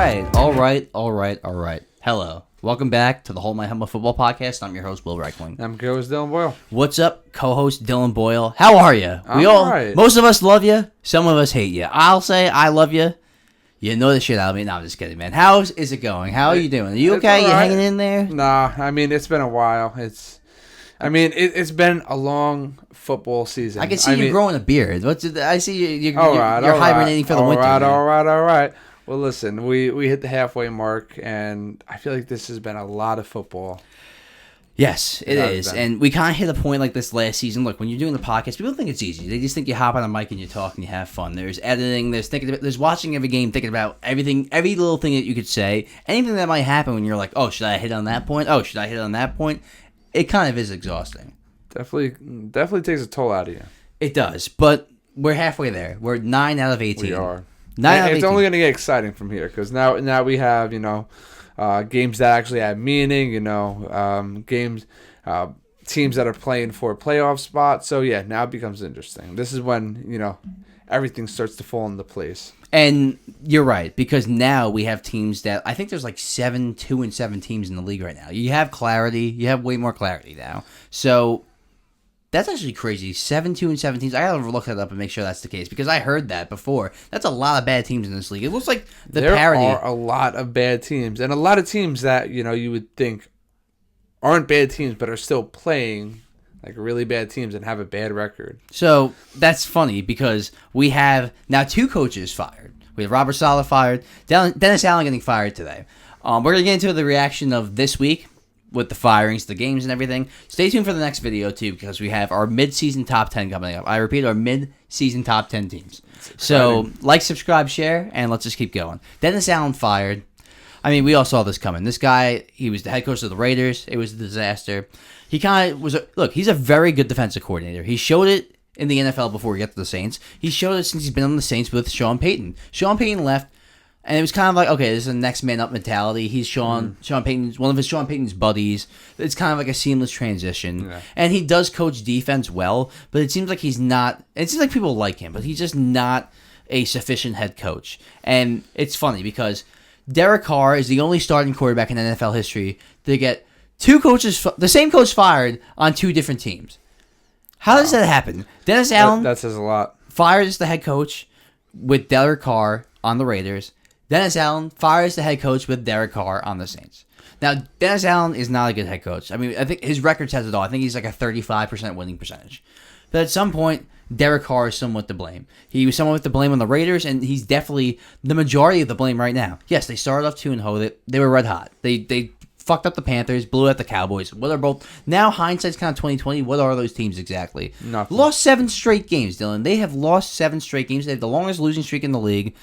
All right. Hello. Welcome back to the Whole My Humble Football Podcast. I'm your host, Will Reichling. I'm co-host Dylan Boyle. What's up, co-host Dylan Boyle? How are you? All right. Most of us love you. Some of us hate you. I'll say I love you. You know the shit out of me. No, I'm just kidding, man. How is it going? How are you doing? Are you okay? You hanging in there? Nah, I mean, it's been a while. It's been a long football season. I can see you growing a beard. I see you're right, hibernating for the winter. All right. Well, listen, we hit the halfway mark, and I feel like this has been a lot of football. Yes, it is. And we kind of hit a point like this last season. Look, when you're doing the podcast, people think it's easy. They just think you hop on a mic and you talk and you have fun. There's editing, there's watching every game, thinking about everything, every little thing that you could say, anything that might happen when you're like, oh, should I hit on that point? Oh, should I hit on that point? It kind of is exhausting. Definitely takes a toll out of you. It does, but we're halfway there. We're 9 out of 18. We are. 9 out of 18. It's only going to get exciting from here because now we have, games that actually have meaning, games, teams that are playing for a playoff spot. So, yeah, now it becomes interesting. This is when, everything starts to fall into place. And you're right, because now we have teams that, I think there's like 2-7 teams in the league right now. You have clarity. You have way more clarity now. So that's actually crazy. 7-2-7 teams. I gotta look that up and make sure that's the case because I heard that before. That's a lot of bad teams in this league. It looks like there are a lot of bad teams, and a lot of teams that you would think aren't bad teams but are still playing like really bad teams and have a bad record. So that's funny because we have now 2 coaches fired. We have Robert Saleh fired, Dennis Allen getting fired today. We're gonna get into the reaction of this week with the firings, the games, and everything. Stay tuned for the next video, too, because we have our mid-season top 10 coming up. I repeat, our mid-season top 10 teams. So, like, subscribe, share, and let's just keep going. Dennis Allen fired. I mean, we all saw this coming. This guy, he was the head coach of the Raiders. It was a disaster. He kind of was he's a very good defensive coordinator. He showed it in the NFL before we get to the Saints. He showed it since he's been on the Saints with Sean Payton. Sean Payton left. And it was kind of like, okay, this is a next man up mentality. He's Sean Payton's, one of Sean Payton's buddies. It's kind of like a seamless transition. Yeah. And he does coach defense well, but it seems like he's not, it seems like people like him, but he's just not a sufficient head coach. And it's funny because Derek Carr is the only starting quarterback in NFL history to get 2 coaches, the same coach fired on 2 different teams. How does that happen? Dennis Allen that says a lot. Fired as the head coach with Derek Carr on the Raiders. Dennis Allen fires the head coach with Derek Carr on the Saints. Now, Dennis Allen is not a good head coach. I mean, I think his record says it all. I think he's like a 35% winning percentage. But at some point, Derek Carr is somewhat to blame. He was somewhat to blame on the Raiders, and he's definitely the majority of the blame right now. Yes, they started off 2-0. They were red hot. They fucked up the Panthers, blew out the Cowboys. What are both? Now, hindsight's kind of 2020. What are those teams exactly? Nothing. Lost 7 straight games, Dylan. They have lost 7 straight games. They have the longest losing streak in the league.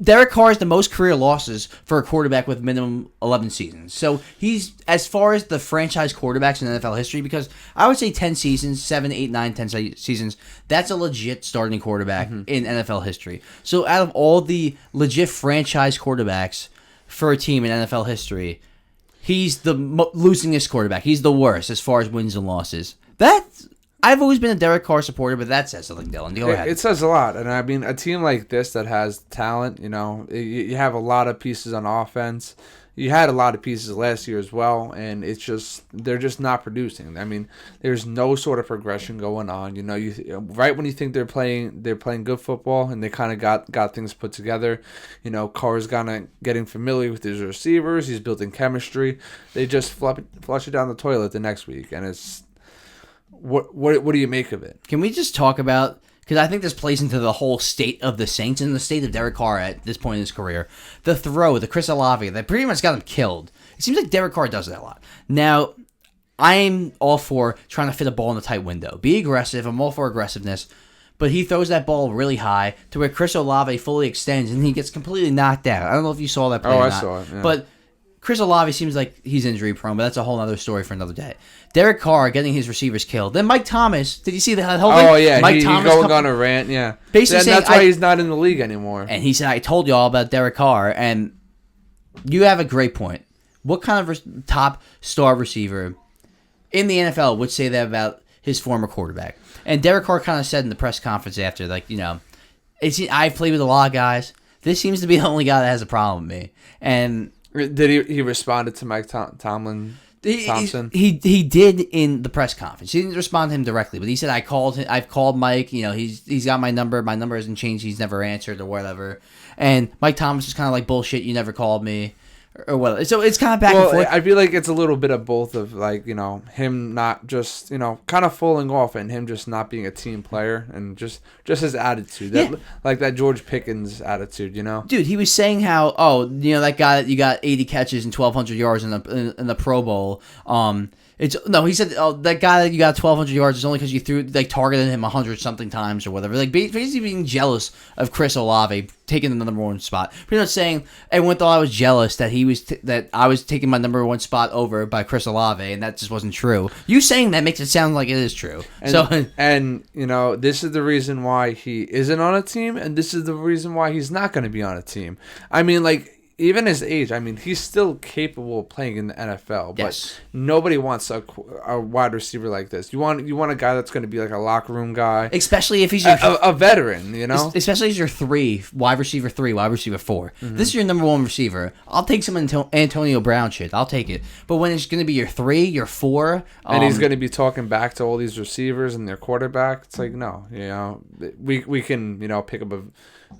Derek Carr is the most career losses for a quarterback with minimum 11 seasons. So he's, as far as the franchise quarterbacks in NFL history, because I would say 10 seasons, 7, 8, 9, 10 seasons, that's a legit starting quarterback in NFL history. So out of all the legit franchise quarterbacks for a team in NFL history, he's the losingest quarterback. He's the worst as far as wins and losses. I've always been a Derek Carr supporter, but that says something, Dylan. Go ahead. It says a lot. And I mean, a team like this that has talent, you have a lot of pieces on offense. You had a lot of pieces last year as well, and they're just not producing. I mean, there's no sort of progression going on. Right when you think they're playing good football and they kind of got things put together. Carr's getting familiar with his receivers. He's building chemistry. They just flush it down the toilet the next week, and it's. What do you make of it? Can we just talk about, because I think this plays into the whole state of the Saints and the state of Derek Carr at this point in his career. The Chris Olave, that pretty much got him killed. It seems like Derek Carr does that a lot. Now, I'm all for trying to fit a ball in a tight window. Be aggressive. I'm all for aggressiveness. But he throws that ball really high to where Chris Olave fully extends and he gets completely knocked out. I don't know if you saw that play or not. I saw it, yeah. But Chris Olave seems like he's injury prone, but that's a whole other story for another day. Derek Carr getting his receivers killed. Then Mike Thomas, did you see that whole thing? Oh, yeah. Mike Thomas going on a rant, yeah. Basically saying, that's why he's not in the league anymore. And he said, I told you all about Derek Carr, and you have a great point. What kind of top star receiver in the NFL would say that about his former quarterback? And Derek Carr kind of said in the press conference after, I've played with a lot of guys. this seems to be the only guy that has a problem with me. And did he responded to Mike Thompson? He did in the press conference. He didn't respond to him directly, but he said, I've called Mike, he's got my number hasn't changed, he's never answered or whatever. And Mike Thomas is kind of like, bullshit, you never called me or whatever. So it's kind of back and forth. I feel like it's a little bit of both of like, him not just, kind of falling off and him just not being a team player and just his attitude. Like that George Pickens attitude, Dude, he was saying how, that guy that you got 80 catches and 1,200 yards in the Pro Bowl, he said, that guy that you got 1,200 yards is only because you targeted him 100-something times or whatever. Like, basically being jealous of Chris Olave taking the number one spot. Pretty much saying everyone thought I was jealous that that I was taking my number one spot over by Chris Olave, and that just wasn't true. You saying that makes it sound like it is true. And this is the reason why he isn't on a team, and this is the reason why he's not going to be on a team. I mean, like, even his age, he's still capable of playing in the NFL, but yes. Nobody nobody wants a wide receiver like this. You want a guy that's going to be like a locker room guy, especially if he's a veteran, Especially as your wide receiver 4. Mm-hmm. This is your number one receiver. I'll take some Antonio Brown shit. I'll take it. But when it's going to be your 3, your 4, and he's going to be talking back to all these receivers and their quarterback, it's like no, we can pick up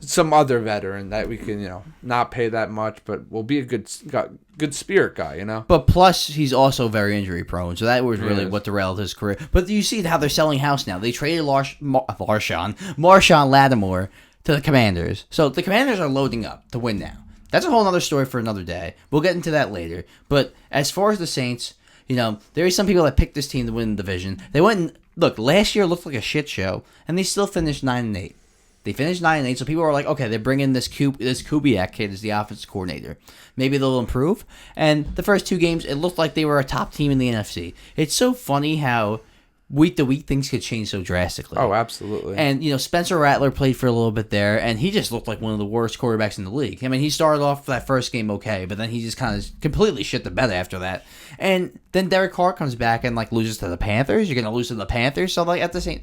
some other veteran that we can, not pay that much, but will be a good spirit guy, But plus, he's also very injury prone, so that was really what derailed his career. But you see how they're selling house now. They traded Marshawn Lattimore to the Commanders, so the Commanders are loading up to win now. That's a whole other story for another day. We'll get into that later. But as far as the Saints, there are some people that picked this team to win the division. They went and, look, last year looked like a shit show, and they still finished 9-8. They finished 9-8, so people were like, okay, they're bringing this Kubiak kid as the offensive coordinator. Maybe they'll improve. And the first 2 games, it looked like they were a top team in the NFC. It's so funny how week to week things could change so drastically. Oh, absolutely. And, Spencer Rattler played for a little bit there, and he just looked like one of the worst quarterbacks in the league. He started off that first game okay, but then he just kind of completely shit the bed after that. And then Derek Carr comes back and, loses to the Panthers. You're going to lose to the Panthers? So, at the same...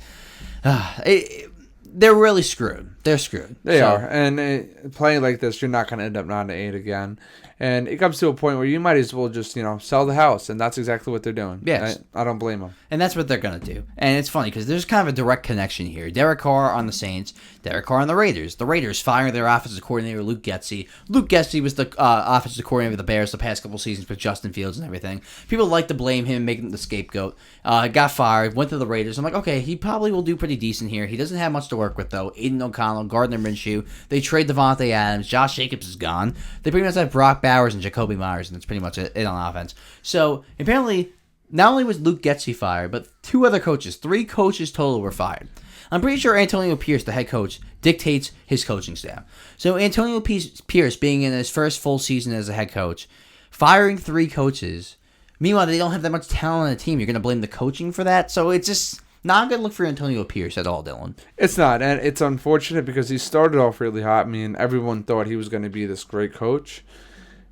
they're really screwed. They're screwed. They are. And playing like this, you're not going to end up 9-8 again. And it comes to a point where you might as well just, sell the house. And that's exactly what they're doing. Yes. I don't blame them. And that's what they're going to do. And it's funny because there's kind of a direct connection here. Derek Carr on the Saints, Derek Carr on the Raiders. The Raiders firing their offensive coordinator, Luke Getsy. Luke Getsy was the offensive coordinator of the Bears the past couple seasons with Justin Fields and everything. People like to blame him, making him the scapegoat. Got fired, went to the Raiders. I'm like, okay, he probably will do pretty decent here. He doesn't have much to work with, though. Aiden O'Connell, Gardner Minshew. They trade Devontae Adams. Josh Jacobs is gone. They pretty much have Brock Bowers and Jacoby Myers, and that's pretty much it on offense. So, apparently, not only was Luke Getsy fired, but 3 coaches total were fired. I'm pretty sure Antonio Pierce, the head coach, dictates his coaching staff. So, Antonio Pierce, being in his first full season as a head coach, firing 3 coaches. Meanwhile, they don't have that much talent on the team. You're going to blame the coaching for that? So, it's just... not a good look for Antonio Pierce at all, Dylan. It's not, and it's unfortunate because he started off really hot. Everyone thought he was going to be this great coach,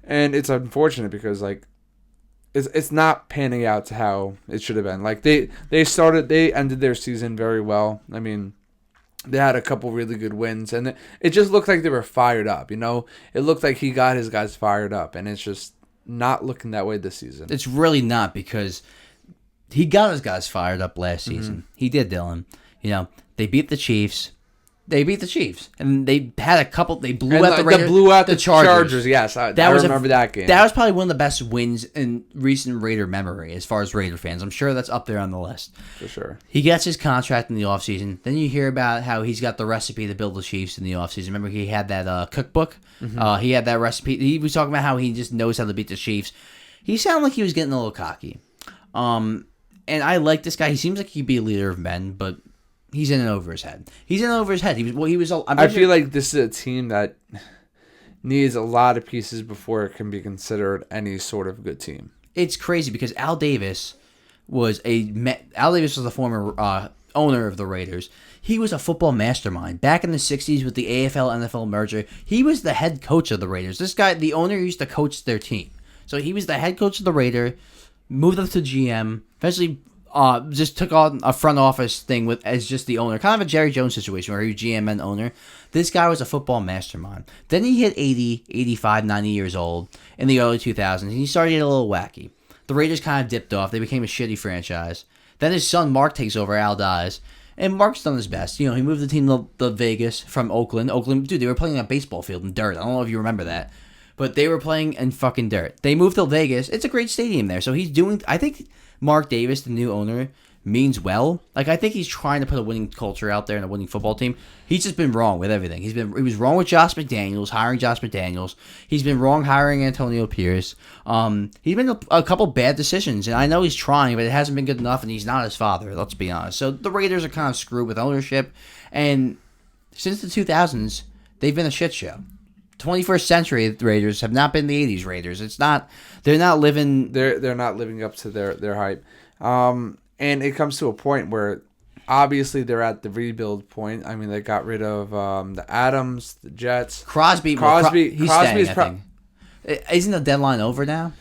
and it's unfortunate because it's not panning out to how it should have been. They ended their season very well. They had a couple really good wins, and it just looked like they were fired up. It looked like he got his guys fired up, and it's just not looking that way this season. It's really not because. He got his guys fired up last season. Mm-hmm. He did, Dylan. They beat the Chiefs. And they had a couple. They blew out the Raiders. They blew out the Chargers. Yes, I remember that game. That was probably one of the best wins in recent Raider memory as far as Raider fans. I'm sure that's up there on the list. For sure. He gets his contract in the offseason. Then you hear about how he's got the recipe to build the Chiefs in the offseason. Remember he had that cookbook? Mm-hmm. He had that recipe. He was talking about how he just knows how to beat the Chiefs. He sounded like he was getting a little cocky. And I like this guy. He seems like he'd be a leader of men, but he's in and over his head. He was. I feel like this is a team that needs a lot of pieces before it can be considered any sort of good team. It's crazy because Al Davis was the former owner of the Raiders. He was a football mastermind back in the 60s with the AFL-NFL merger. He was the head coach of the Raiders. This guy, the owner, used to coach their team. So he was the head coach of the Raiders. Moved up to GM, eventually just took on a front office thing with as just the owner, kind of a Jerry Jones situation where he was GM and owner. This guy was a football mastermind. Then he hit 80, 85, 90 years old in the early 2000s, and he started to get a little wacky. The Raiders kind of dipped off. They became a shitty franchise. Then his son Mark takes over. Al dies. And Mark's done his best. He moved the team to Vegas from Oakland. Dude, they were playing on a baseball field in dirt. I don't know if you remember that. But they were playing in fucking dirt. They moved to Vegas. It's a great stadium there. So he's doing... I think Mark Davis, the new owner, means well. Like, I think he's trying to put a winning culture out there and a winning football team. He's just been wrong with everything. He was wrong with Josh McDaniels, hiring Josh McDaniels. He's been wrong hiring Antonio Pierce. He's been a couple bad decisions, and I know he's trying, but it hasn't been good enough, and he's not his father, let's be honest. So the Raiders are kind of screwed with ownership, and since the 2000s, they've been a shit show. 21st century Raiders have not been the 80s Raiders. They're not living up to their hype. And it comes to a point where obviously they're at the rebuild point. I mean, they got rid of the Adams, the Jets. Crosby's staying, I think. Isn't the deadline over now?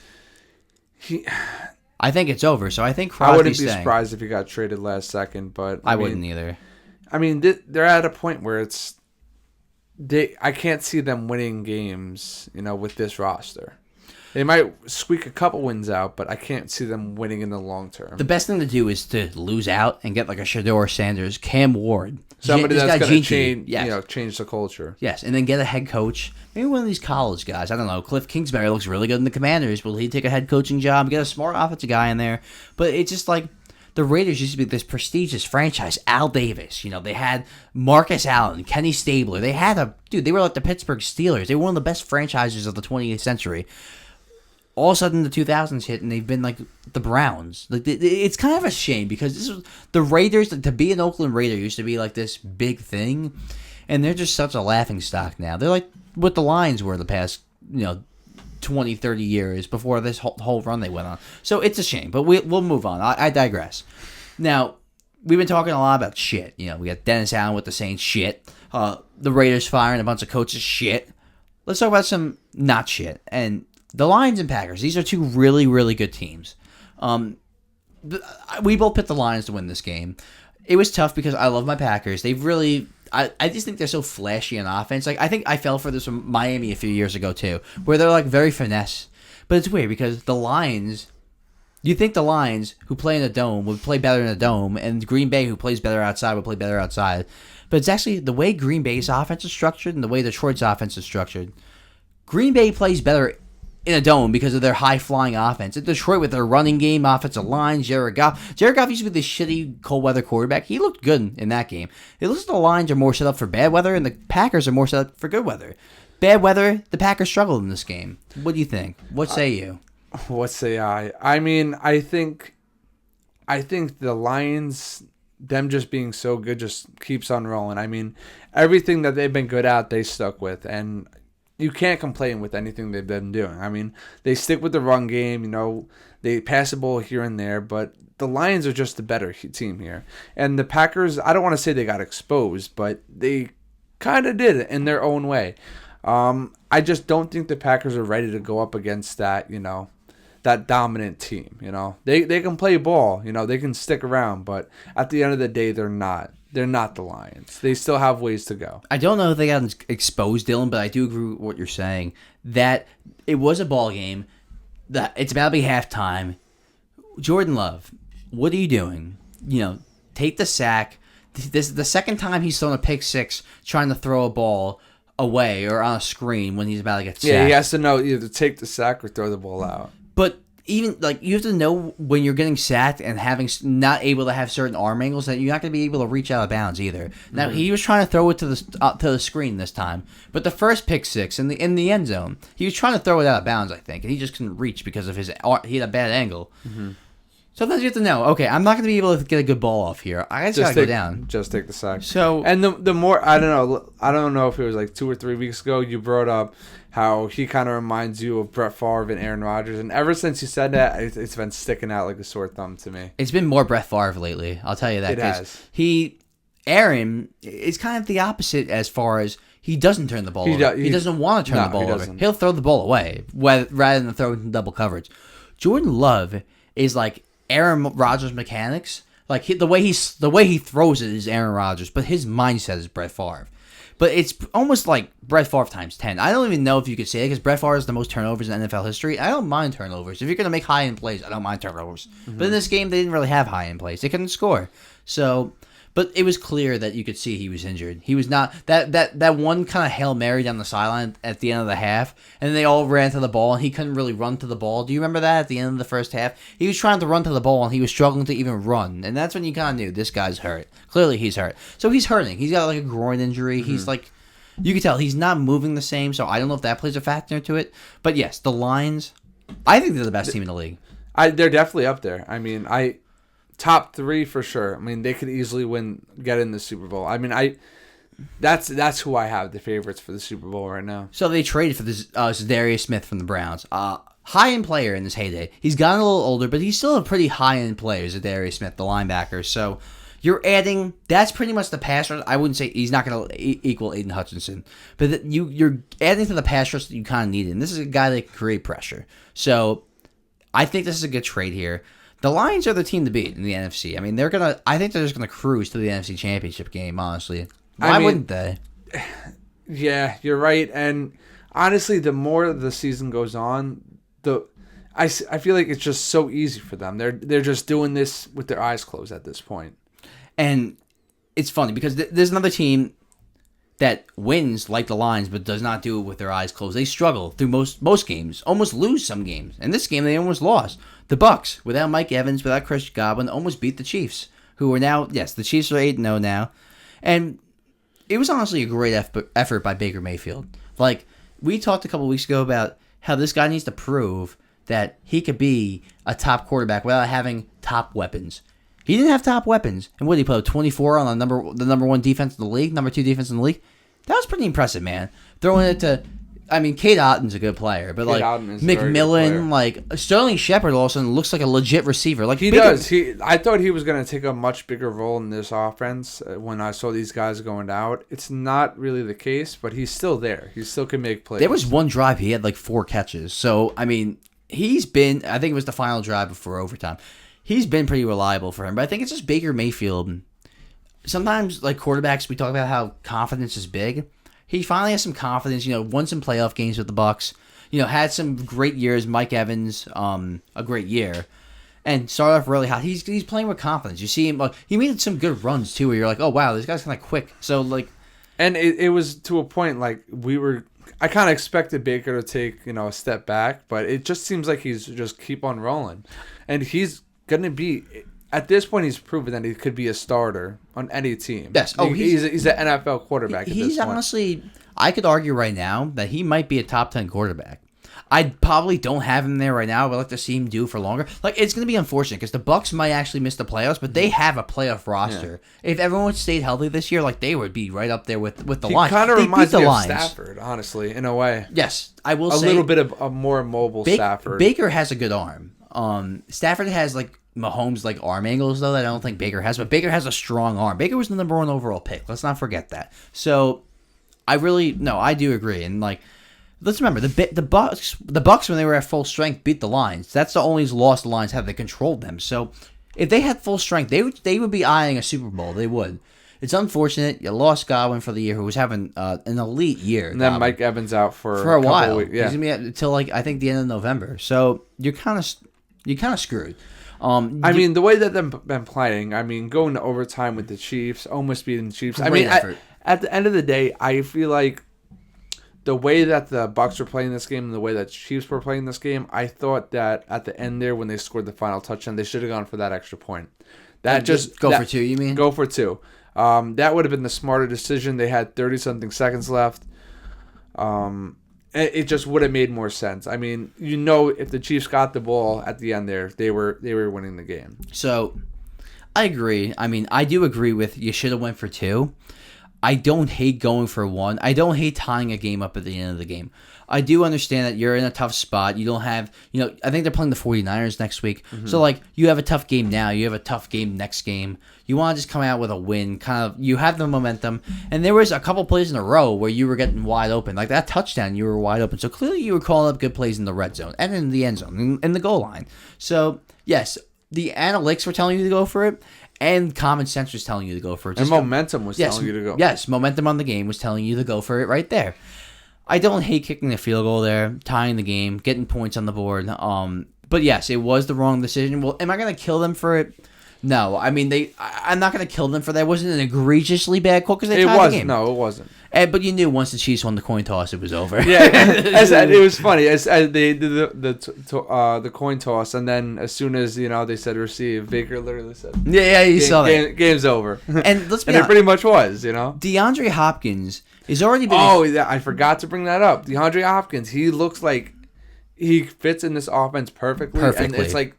I think it's over, so I think Crosby's I wouldn't be staying. surprised if he got traded last second, but I wouldn't either. I mean, they're at a point where I can't see them winning games, with this roster. They might squeak a couple wins out, but I can't see them winning in the long term. The best thing to do is to lose out and get like a Shedeur Sanders, Cam Ward. Somebody that's going to change the culture. Yes, and then get a head coach. Maybe one of these college guys. I don't know. Cliff Kingsbury looks really good in the Commanders. Will he take a head coaching job? Get a smart offensive guy in there. But it's just like the Raiders used to be this prestigious franchise. Al Davis. They had Marcus Allen, Kenny Stabler. They were like the Pittsburgh Steelers. They were one of the best franchises of the 20th century. All of a sudden, the 2000s hit, and they've been like the Browns. Like it's kind of a shame because this was the Raiders. To be an Oakland Raider used to be like this big thing, and they're just such a laughing stock now. They're like what the Lions were the past 20, 30 years before this whole run they went on. So it's a shame, but we'll move on. I digress. Now we've been talking a lot about shit. We got Dennis Allen with the Saints shit. The Raiders firing a bunch of coaches shit. Let's talk about some not shit and. The Lions and Packers, these are two really, really good teams. We both picked the Lions to win this game. It was tough because I love my Packers. They've really... I just think they're so flashy on offense. Like I think I fell for this from Miami a few years ago too, where they're like very finesse. But it's weird because the Lions... You think the Lions, who play in a dome, would play better in a dome, and Green Bay, who plays better outside, would play better outside. But it's actually the way Green Bay's offense is structured and the way Detroit's offense is structured. Green Bay plays better in a dome because of their high-flying offense. In Detroit, with their running game, offensive line, Jared Goff. Jared Goff used to be the shitty cold-weather quarterback. He looked good in that game. It looks like the Lions are more set up for bad weather, and the Packers are more set up for good weather. Bad weather, the Packers struggled in this game. What do you think? What say you? What say I? I mean, I think the Lions, them just being so good, just keeps on rolling. I mean, everything that they've been good at, they stuck with, and you can't complain with anything they've been doing. I mean, they stick with the run game, they pass the ball here and there, but the Lions are just the better team here. And the Packers, I don't want to say they got exposed, but they kind of did it in their own way. I just don't think the Packers are ready to go up against that, that dominant team. They can play ball, they can stick around, but at the end of the day, they're not. They're not the Lions. They still have ways to go. I don't know if they got exposed, Dylan, but I do agree with what you're saying. That it was a ball game. That it's about to be halftime. Jordan Love, what are you doing? Take the sack. This is the second time he's thrown a pick six trying to throw a ball away or on a screen when he's about to get sacked. Yeah, he has to know either take the sack or throw the ball out. But even you have to know when you're getting sacked and not able to have certain arm angles that you're not going to be able to reach out of bounds either. Now he was trying to throw it to the screen this time, but the first pick six in the end zone, he was trying to throw it out of bounds, I think, and he just couldn't reach because of he had a bad angle. Mm-hmm. Sometimes you have to know. Okay, I'm not going to be able to get a good ball off here. I just got to go down. Just take the sack. So and the more I don't know if it was like 2 or 3 weeks ago you brought up how he kind of reminds you of Brett Favre and Aaron Rodgers, and ever since you said that, it's been sticking out like a sore thumb to me. It's been more Brett Favre lately. I'll tell you that. It has. Aaron is kind of the opposite as far as he doesn't turn the ball over. He doesn't want to turn the ball over. He'll throw the ball away rather than throw it in double coverage. Jordan Love is like Aaron Rodgers mechanics. Like the way he throws it is Aaron Rodgers, but his mindset is Brett Favre. But it's almost like Brett Favre times 10. I don't even know if you could say it because Brett Favre has the most turnovers in NFL history. I don't mind turnovers. If you're going to make high-end plays, I don't mind turnovers. Mm-hmm. But in this game, they didn't really have high-end plays. They couldn't score. So, but it was clear that you could see he was injured. He was not that one kind of Hail Mary down the sideline at the end of the half, and they all ran to the ball, and he couldn't really run to the ball. Do you remember that at the end of the first half? He was trying to run to the ball, and he was struggling to even run, and that's when you kind of knew this guy's hurt. Clearly, he's hurt. So he's hurting. He's got like a groin injury. Mm-hmm. He's like, you can tell he's not moving the same, so I don't know if that plays a factor to it. But yes, the Lions, I think they're the best team in the league. They're definitely up there. I mean, top 3 for sure. I mean, they could easily get in the Super Bowl. I mean, that's who I have the favorites for the Super Bowl right now. So they traded for this Darius Smith from the Browns. High-end player in his heyday. He's gotten a little older, but he's still a pretty high-end player, Darius Smith, the linebacker. So you're adding, that's pretty much the pass rush. I wouldn't say he's not going to equal Aiden Hutchinson, but you're adding to the pass rush that you kind of needed. And this is a guy that can create pressure. So I think this is a good trade here. The Lions are the team to beat in the NFC. I mean, I think they're just gonna cruise to the NFC Championship game. Honestly, why wouldn't they? Yeah, you're right. And honestly, the more the season goes on, I feel like it's just so easy for them. They're just doing this with their eyes closed at this point. And it's funny because there's another team that wins like the Lions, but does not do it with their eyes closed. They struggle through most games, almost lose some games. And this game, they almost lost. The Bucs, without Mike Evans, without Chris Godwin, almost beat the Chiefs, who are now, yes, the Chiefs are 8-0 now. And it was honestly a great effort by Baker Mayfield. Like, we talked a couple weeks ago about how this guy needs to prove that he could be a top quarterback without having top weapons. He didn't have top weapons. And what did he put up, 24 on the number 1 defense in the league, number 2 defense in the league? That was pretty impressive, man. Throwing it to, I mean, Cade Otton's a good player, but like McMillan, like Sterling Shepard all of a sudden looks like a legit receiver. Like he does. I thought he was going to take a much bigger role in this offense when I saw these guys going out. It's not really the case, but he's still there. He still can make plays. There was one drive he had like 4 catches. So, I mean, he's been, I think it was the final drive before overtime. He's been pretty reliable for him, but I think it's just Baker Mayfield. Sometimes, like quarterbacks, we talk about how confidence is big. He finally has some confidence, won some playoff games with the Bucs, had some great years. Mike Evans, a great year, and started off really hot. He's playing with confidence. You see him, he made some good runs too, where you're like, oh wow, this guy's kind of quick. So like, and it was to a point like I kind of expected Baker to take a step back, but it just seems like he's just keep on rolling, and he's going to be, at this point, he's proven that he could be a starter on any team. Yes. Oh, he's an NFL quarterback at this point. He's honestly, I could argue right now that he might be a top 10 quarterback. I probably don't have him there right now. I'd like to see him do for longer. Like, it's going to be unfortunate because the Bucs might actually miss the playoffs, but they have a playoff roster. Yeah. If everyone stayed healthy this year, like, they would be right up there with the Lions. He kind of reminds me of Stafford, honestly, in a way. Yes, I will say. A little bit of a more mobile Stafford. Baker has a good arm. Stafford has, like, Mahomes like arm angles though that I don't think Baker has, but Baker has a strong arm. Baker was the number 1 overall pick. Let's not forget that. So I do agree. And like, let's remember the Bucs when they were at full strength beat the Lions. That's the only loss the Lions had. They controlled them. So if they had full strength, they would be eyeing a Super Bowl. They would. It's unfortunate you lost Godwin for the year, who was having an elite year. And then Godwin. Mike Evans out for a while. Weeks. Yeah. He's gonna be out until like I think the end of November. So you're kind of screwed. I mean, the way that they've been playing, I mean, going to overtime with the Chiefs, almost beating the Chiefs. I mean, at the end of the day, I feel like the way that the Bucs were playing this game and the way that the Chiefs were playing this game, I thought that at the end there, when they scored the final touchdown, they should have gone for that extra point. For 2, you mean? Go for 2. That would have been the smarter decision. They had 30-something seconds left. It just would have made more sense. I mean, if the Chiefs got the ball at the end there, they were winning the game. So, I agree. I mean, I do agree with you should have went for 2. I don't hate going for 1. I don't hate tying a game up at the end of the game. I do understand that you're in a tough spot. You don't have, I think they're playing the 49ers next week. Mm-hmm. So, like, you have a tough game now. You have a tough game next game. You want to just come out with a win. Kind of, you have the momentum. And there was a couple plays in a row where you were getting wide open. Like that touchdown, you were wide open. So, clearly you were calling up good plays in the red zone and in the end zone, in the goal line. So, yes, the analytics were telling you to go for it, and common sense was telling you to go for it. And momentum was telling you to go. Yes, momentum on the game was telling you to go for it right there. I don't hate kicking the field goal there, tying the game, getting points on the board. But yes, it was the wrong decision. Well, am I going to kill them for it? No. I mean, I'm not going to kill them for that. It wasn't an egregiously bad call because they tied the game. No, it wasn't. But you knew once the Chiefs won the coin toss, it was over. Yeah, it was funny. As they did the coin toss, and then as soon as they said receive, Baker literally said, "Yeah, you saw that. Game's over." And let's be honest, it pretty much was. DeAndre Hopkins is already been. Oh, I forgot to bring that up. DeAndre Hopkins, he looks like he fits in this offense perfectly. And it's like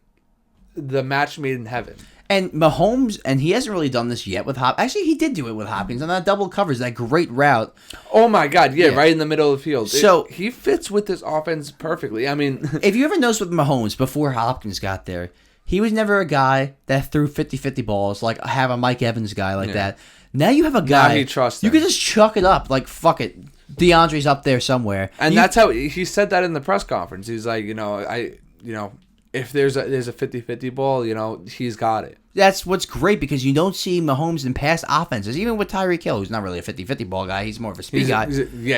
the match made in heaven. And Mahomes, and he hasn't really done this yet with Hopkins. Actually, he did do it with Hopkins on that double coverage, that great route. Oh my God, yeah. Right in the middle of the field. So he fits with this offense perfectly. I mean, if you ever noticed with Mahomes before Hopkins got there, he was never a guy that threw 50-50 balls like have a Mike Evans guy like that. Now you have a guy. Now he trusts him. You can just chuck it up like fuck it. DeAndre's up there somewhere, and that's how he said that in the press conference. He's like, if there's a 50-50 ball, he's got it. That's what's great because you don't see Mahomes in past offenses, even with Tyreek Hill, who's not really a 50-50 ball guy. He's more of a speed guy.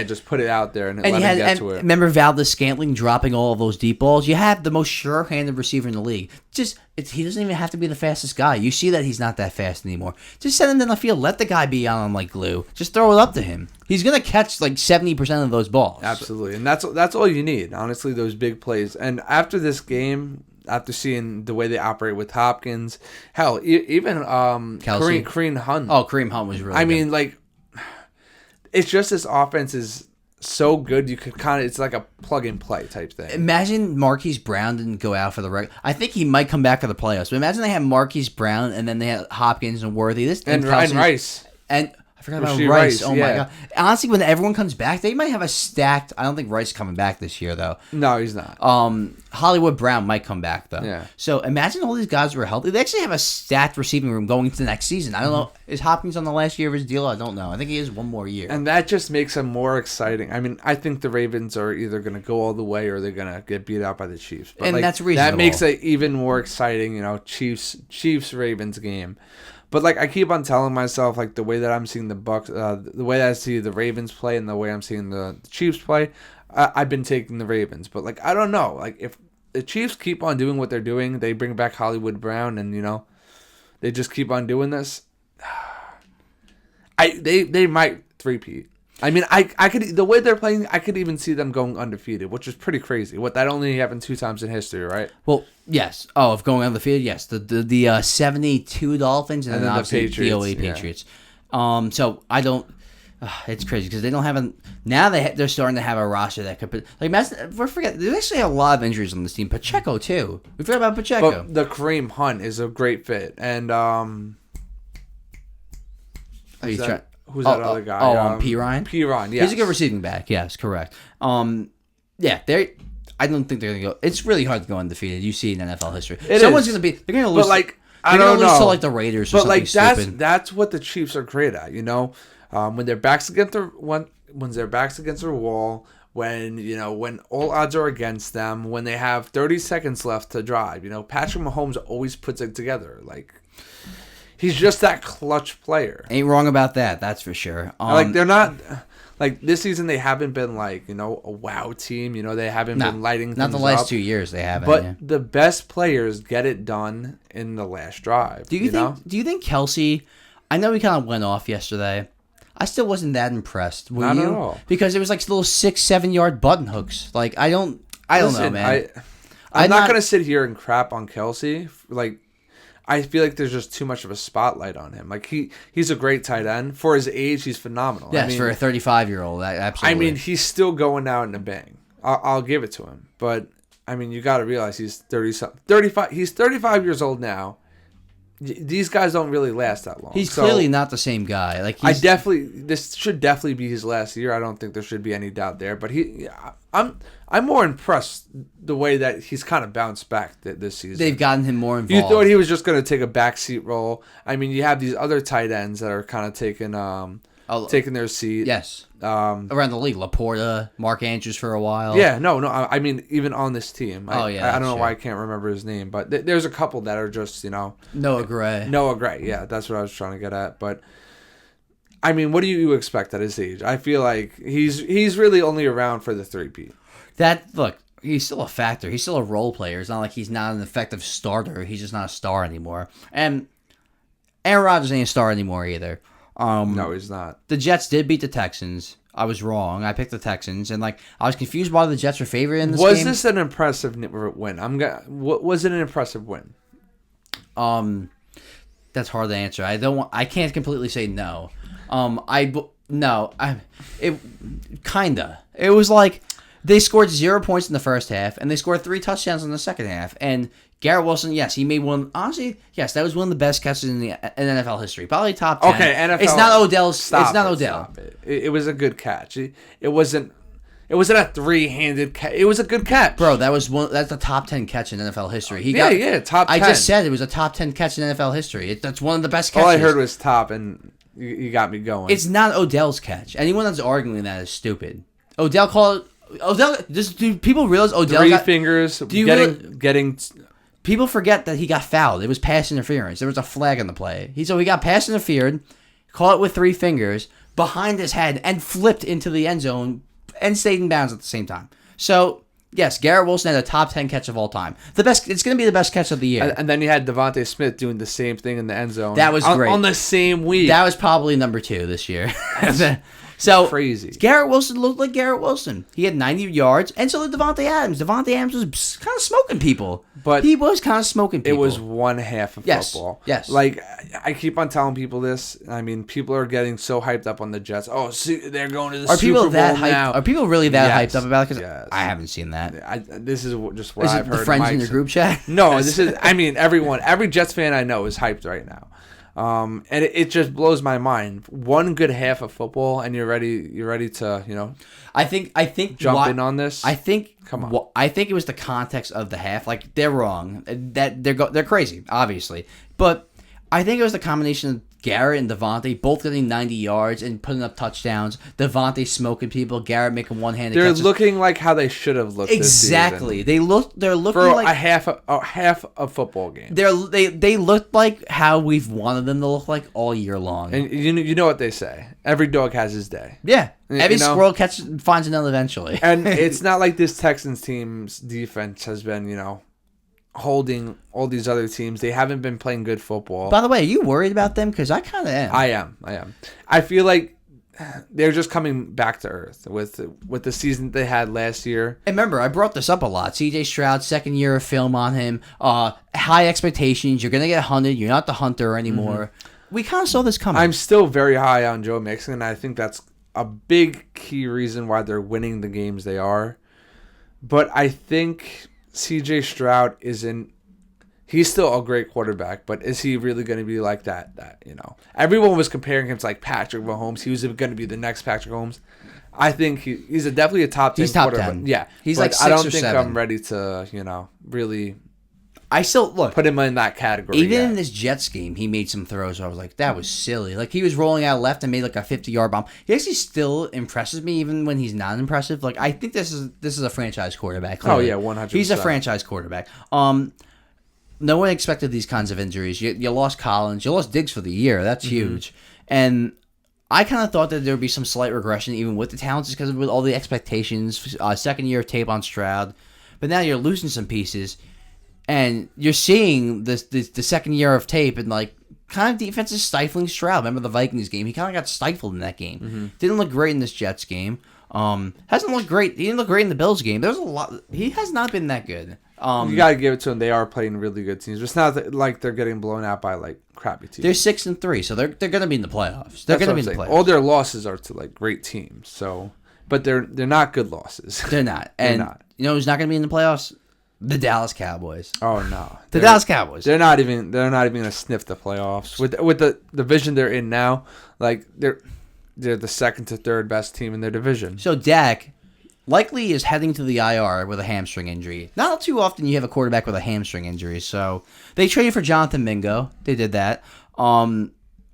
Just put it out there and let him get to it. Remember Valdez-Scantling dropping all of those deep balls? You have the most sure-handed receiver in the league. He doesn't even have to be the fastest guy. You see that he's not that fast anymore. Just send him down the field. Let the guy be on like glue. Just throw it up to him. He's going to catch like 70% of those balls. Absolutely. And that's all you need, honestly, those big plays. And after this game, after seeing the way they operate with Hopkins, hell, even Kareem Hunt. Oh, Kareem Hunt was really good. I mean, like, it's just this offense is so good. You could it's like a plug and play type thing. Imagine Marquise Brown didn't go out for the regular. I think he might come back for the playoffs. But imagine they had Marquise Brown and then they had Hopkins and Worthy. And Rice. And I forgot about Rice. Oh, my God. Honestly, when everyone comes back, they might have a stacked... I don't think Rice is coming back this year, though. No, he's not. Hollywood Brown might come back, though. Yeah. So imagine all these guys were healthy. They actually have a stacked receiving room going into the next season. I don't know. Is Hopkins on the last year of his deal? I don't know. I think he is one more year. And that just makes him more exciting. I mean, I think the Ravens are either going to go all the way or they're going to get beat out by the Chiefs. But that's reasonable. That makes it even more exciting, Chiefs-Ravens game. But I keep on telling myself, the way that I'm seeing the Bucs, the way that I see the Ravens play, and the way I'm seeing the Chiefs play, I've been taking the Ravens. But I don't know, if the Chiefs keep on doing what they're doing, they bring back Hollywood Brown, and they just keep on doing this. They might three-peat. I mean, I could, the way they're playing, I could even see them going undefeated, which is pretty crazy. That only happened 2 times in history, right? Well, yes. Oh, of going on the field, yes. The 72 Dolphins and then obviously the Patriots. So I don't. It's crazy because they don't have now they're starting to have a roster that could. Imagine, we forget there's actually a lot of injuries on this team. Pacheco too. We forgot about Pacheco. But the Kareem Hunt is a great fit, and who's that other guy? P. Ryan? P. Ryan, yes. He's a good receiving back. Yes, correct. Yeah, I don't think they're going to go. It's really hard to go undefeated. You see in NFL history. Someone's going to be. They're going to lose. But I don't know. To the Raiders or something stupid. That's what the Chiefs are great at. When their backs against their backs against their wall. When all odds are against them. When they have 30 seconds left to drive. Patrick Mahomes always puts it together. He's just that clutch player. Ain't wrong about that. That's for sure. They're not this season. They haven't been a wow team. They haven't been lighting things up. Not the last 2 years. They haven't. But the best players get it done in the last drive. Do you think Kelsey? I know he kind of went off yesterday. I still wasn't that impressed. Were you? Not at all. Because it was little 6-7 yard button hooks. I don't know, man. I'm not gonna sit here and crap on Kelsey. I feel like there's just too much of a spotlight on him. He's a great tight end. For his age, he's phenomenal. Yes, for a 35-year-old, absolutely. I mean, he's still going out in a bang. I'll give it to him. But, I mean, you got to realize he's 35. He's 35 years old now. These guys don't really last that long. He's clearly not the same guy. This should definitely be his last year. I don't think there should be any doubt there. But I'm more impressed the way that he's kind of bounced back this season. They've gotten him more involved. You thought he was just going to take a backseat role. I mean, you have these other tight ends that are kind of taking taking their seat. Yes. Around the league, Laporta, Mark Andrews for a while. Yeah, no. I mean, even on this team. I don't know sure. why I can't remember his name, but there's a couple that are just, Noah Gray. Noah Gray, yeah, that's what I was trying to get at. But, I mean, what do you expect at his age? I feel like he's really only around for the 3-peat. Look, he's still a factor. He's still a role player. It's not like he's not an effective starter. He's just not a star anymore. And Aaron Rodgers ain't a star anymore either. No, he's not. The Jets did beat the Texans. I was wrong. I picked the Texans, and I was confused why the Jets were favored in this game. Was this an impressive win? Was it an impressive win? That's hard to answer. I can't completely say no. It kinda. It was like they scored 0 points in the first half, and they scored 3 touchdowns in the second half. And Garrett Wilson, yes, he made one. Honestly, yes, that was one of the best catches in NFL history. Probably top 10. Okay, NFL. It's not Odell's. Stop it's not it, Odell. Stop it. It was a good catch. It wasn't a 3-handed catch. It was a good catch, bro. That's a top 10 catch in NFL history. Top 10. I just said it was a top 10 catch in NFL history. That's one of the best catches. All I heard was top, and you got me going. It's not Odell's catch. Anyone that's arguing that is stupid. Odell called. Do people realize Odell 3 fingers? Getting. People forget that he got fouled. It was pass interference. There was a flag on the play. He got pass interfered, caught it with 3 fingers behind his head, and flipped into the end zone and stayed in bounds at the same time. So yes, Garrett Wilson had a top 10 catch of all time. It's going to be the best catch of the year. And then you had Devontae Smith doing the same thing in the end zone. That was great on the same week. That was probably number 2 this year. So crazy. Garrett Wilson looked like Garrett Wilson. He had 90 yards, and so did Devontae Adams. Devontae Adams was kind of smoking people. But he was kind of smoking people. It was one half of football. Yes. Like, I keep on telling people this. I mean, people are getting so hyped up on the Jets. Oh, see, they're going to the Super Bowl now. Are people really that hyped up about it? Because I haven't seen that. This is just what I've heard. The friends in your group chat? No, this is. I mean, every Jets fan I know is hyped right now. And it just blows my mind. One good half of football, and you're ready to I think jump in on this. Come on. I think it was the context of the half. Like, they're wrong. That they're crazy, obviously, but I think it was the combination of Garrett and Devontae both getting 90 yards and putting up touchdowns. Devontae smoking people. Garrett making one-handed catches. They're looking like how they should have looked. Exactly. This season. They're looking for like a half a football game. They looked like how we've wanted them to look like all year long. And you know what they say? Every dog has his day. Yeah. Every squirrel finds a nut eventually. And it's not like this Texans team's defense has been, holding all these other teams. They haven't been playing good football. By the way, are you worried about them? Because I kind of am. I am. I feel like they're just coming back to earth with the season they had last year. And remember, I brought this up a lot. C.J. Stroud, second year of film on him. High expectations. You're going to get hunted. You're not the hunter anymore. Mm-hmm. We kind of saw this coming. I'm still very high on Joe Mixon, and I think that's a big key reason why they're winning the games they are. But I think C.J. Stroud he's still a great quarterback, but is he really going to be like that? Everyone was comparing him to like Patrick Mahomes. He was going to be the next Patrick Mahomes. I think he's definitely a top 10 quarterback. 10. Yeah, he's like 6 I don't or think 7. I'm ready to really. I still put him in that category. Even in this Jets game, he made some throws where I was like, that was silly. Like, he was rolling out left and made like a 50-yard bomb. He actually still impresses me even when he's not impressive. Like, I think this is a franchise quarterback. Clearly. Oh yeah, 100%. He's a franchise quarterback. No one expected these kinds of injuries. You lost Collins, you lost Diggs for the year. That's huge. And I kind of thought that there would be some slight regression even with the talents, just because of all the expectations. Second year of tape on Stroud, but now you're losing some pieces. And you're seeing the second year of tape, and like kind of defense is stifling Stroud. Remember the Vikings game? He kind of got stifled in that game. Mm-hmm. Didn't look great in this Jets game. Hasn't looked great. He didn't look great in the Bills game. There's a lot. He has not been that good. You gotta give it to them. They are playing really good teams. It's not like they're getting blown out by like crappy teams. They're 6-3, so they're gonna be in the playoffs. They're gonna be in the playoffs. All their losses are to like great teams. So, but they're not good losses. They're not. And they're not. You know who's not gonna be in the playoffs? The Dallas Cowboys. Oh no, the Dallas Cowboys. They're not even gonna sniff the playoffs with the division they're in now. Like they're the second to third best team in their division. So Dak likely is heading to the IR with a hamstring injury. Not too often you have a quarterback with a hamstring injury. So they traded for Jonathan Mingo. They did that.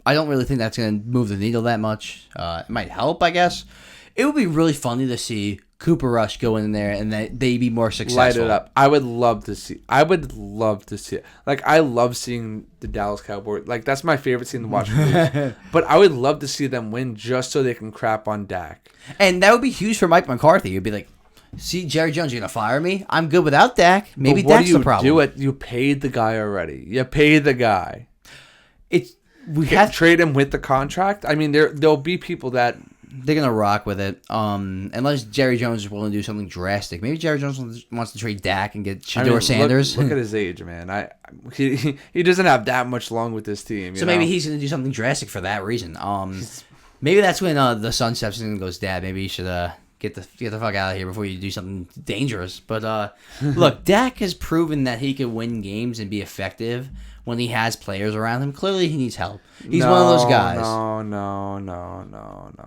I don't really think that's going to move the needle that much. It might help, I guess. It would be really funny to see Cooper Rush go in there and that they be more successful. Light it up. I would love to see it. Like, I love seeing the Dallas Cowboys. Like, that's my favorite team to watch. But I would love to see them win just so they can crap on Dak. And that would be huge for Mike McCarthy. You'd be like, see, Jerry Jones, you're going to fire me? I'm good without Dak. Maybe Dak's the problem. Do it. You paid the guy already. You paid the guy. We have to trade him with the contract. I mean, there'll be people that they're gonna rock with it, unless Jerry Jones is willing to do something drastic. Maybe Jerry Jones wants to trade Dak and get Shedeur Sanders. Look at his age, man. He doesn't have that much long with this team. So maybe he's gonna do something drastic for that reason. Maybe that's when the son steps in and goes, "Dad, maybe you should get the fuck out of here before you do something dangerous." But look, Dak has proven that he can win games and be effective when he has players around him. Clearly, he needs help. He's one of those guys. No.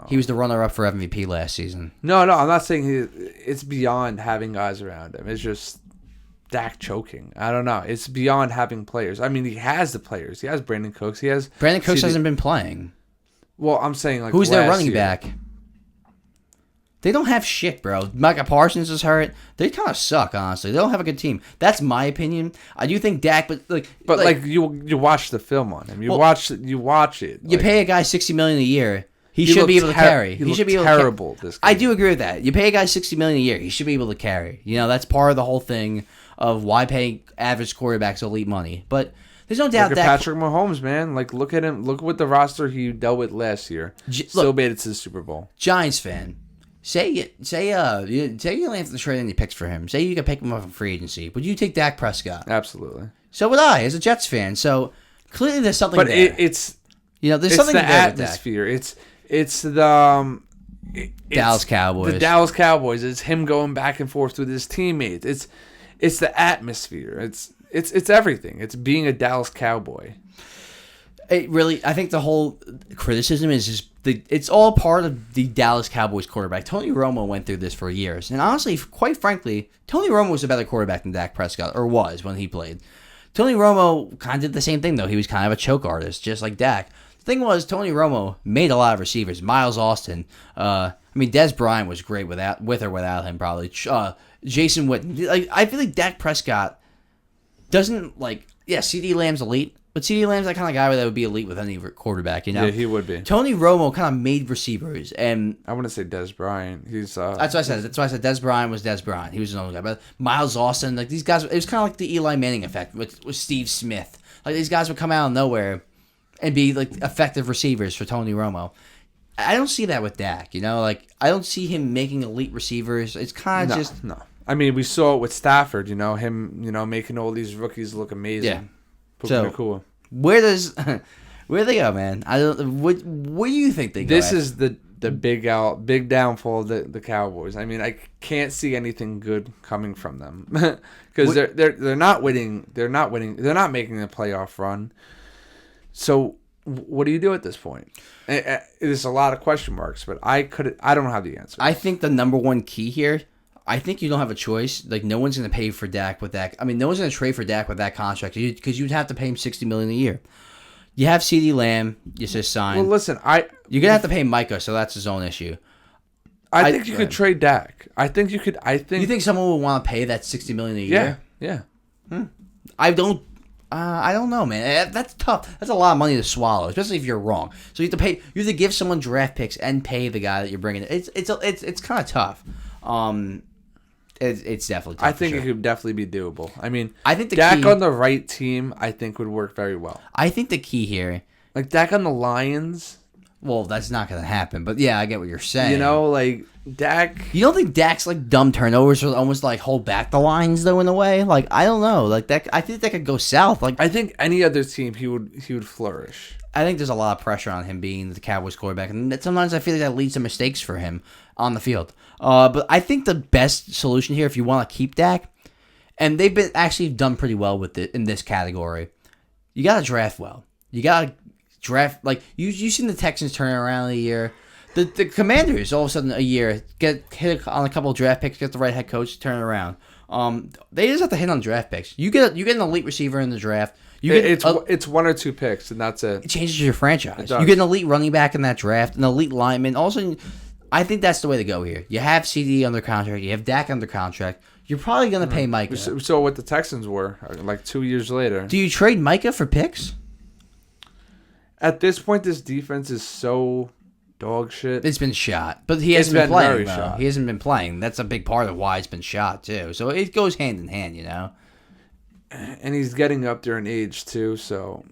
He was the runner-up for MVP last season. No, I'm not saying it's beyond having guys around him. It's just Dak choking. I don't know. It's beyond having players. I mean, he has the players. He has Brandon Cooks. Brandon Cooks hasn't been playing. Well, I'm saying like who's their running back? They don't have shit, bro. Micah Parsons is hurt. They kind of suck, honestly. They don't have a good team. That's my opinion. I do think Dak, but you watch the film on him. You watch it. You pay a guy $60 million a year. He should be able to carry. He should be terrible. This game. I do agree with that. You pay a guy $60 million a year. He should be able to carry. That's part of the whole thing of why pay average quarterbacks elite money. But there's no doubt that Patrick Mahomes, man. Like, look at him. Look what the roster he dealt with last year. Still made it to the Super Bowl. Giants fan. Say you land the trade any picks for him. Say you could pick him up in free agency. Would you take Dak Prescott? Absolutely. So would I, as a Jets fan. So clearly there's something there. But there's something the there atmosphere. It's the Dallas Cowboys. The Dallas Cowboys. It's him going back and forth with his teammates. It's the atmosphere. It's everything. It's being a Dallas Cowboy. I think the whole criticism is just it's all part of the Dallas Cowboys quarterback. Tony Romo went through this for years. And honestly, quite frankly, Tony Romo was a better quarterback than Dak Prescott, or was when he played. Tony Romo kind of did the same thing, though. He was kind of a choke artist, just like Dak. The thing was, Tony Romo made a lot of receivers. Miles Austin. Des Bryant was great with or without him, probably. Jason Witten. I feel like Dak Prescott doesn't, CeeDee Lamb's elite. But CeeDee Lamb's that kind of guy that would be elite with any quarterback, Yeah, he would be. Tony Romo kind of made receivers, and I want to say Des Bryant. He's that's what I said. That's why I said Des Bryant was Des Bryant. He was another guy. But Miles Austin, these guys, it was kind of like the Eli Manning effect with Steve Smith. These guys would come out of nowhere and be effective receivers for Tony Romo. I don't see that with Dak. I don't see him making elite receivers. It's kind of just no. I mean, we saw it with Stafford. Him. Making all these rookies look amazing. Yeah. So cool. Where they go, man? I don't. What do you think they go? This is the big downfall of the Cowboys. I mean, I can't see anything good coming from them because they're not winning. They're not winning. They're not making a playoff run. So what do you do at this point? There's a lot of question marks, but I don't have the answer. I think the number one key here. I think you don't have a choice. No one's going to pay for Dak with that. I mean, no one's going to trade for Dak with that contract because you'd have to pay him $60 million a year. You have CeeDee Lamb. You just signed. Well, listen, you're going to have to pay Micah, so that's his own issue. I think you could trade Dak. You think someone would want to pay that $60 million a year? Yeah. I don't know, man. That's tough. That's a lot of money to swallow, especially if you're wrong. So you have to give someone draft picks and pay the guy that you're bringing. It's kind of tough. It's definitely tough. I think it could definitely be doable. I mean, I think Dak on the right team, I think would work very well. I think the key here, Dak on the Lions. Well, that's not going to happen. But yeah, I get what you're saying. Dak. You don't think Dak's dumb turnovers will almost hold back the Lions though in a way? I don't know. That I think that could go south. I think any other team he would flourish. I think there's a lot of pressure on him being the Cowboys quarterback, and sometimes I feel like that leads to mistakes for him on the field. But I think the best solution here, if you want to keep Dak, and they've been actually done pretty well with it in this category, you got to draft well. You got to draft you've seen the Texans turn around a year. The Commanders all of a sudden a year get hit on a couple of draft picks, get the right head coach, turn it around. They just have to hit on draft picks. You get an elite receiver in the draft. It's one or two picks, and that's it. It changes your franchise. You get an elite running back in that draft, an elite lineman. Also, I think that's the way to go here. You have CD under contract. You have Dak under contract. You're probably going to pay Micah. We saw what the Texans were like 2 years later. Do you trade Micah for picks? At this point, this defense is so dog shit. It's been shot, but he hasn't been playing. He hasn't been playing. That's a big part of why it's been shot too. So it goes hand in hand, you know. And he's getting up there in age too, so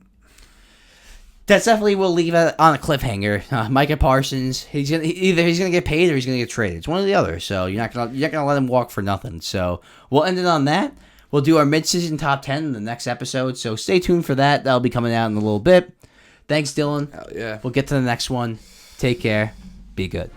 that's definitely we'll leave it on a cliffhanger. Micah Parsons, he's gonna get paid or he's gonna get traded. It's one or the other. So you're not gonna let him walk for nothing. So we'll end it on that. We'll do our mid-season top 10 in the next episode. So stay tuned for that. That'll be coming out in a little bit. Thanks, Dylan. Hell yeah. We'll get to the next one. Take care. Be good.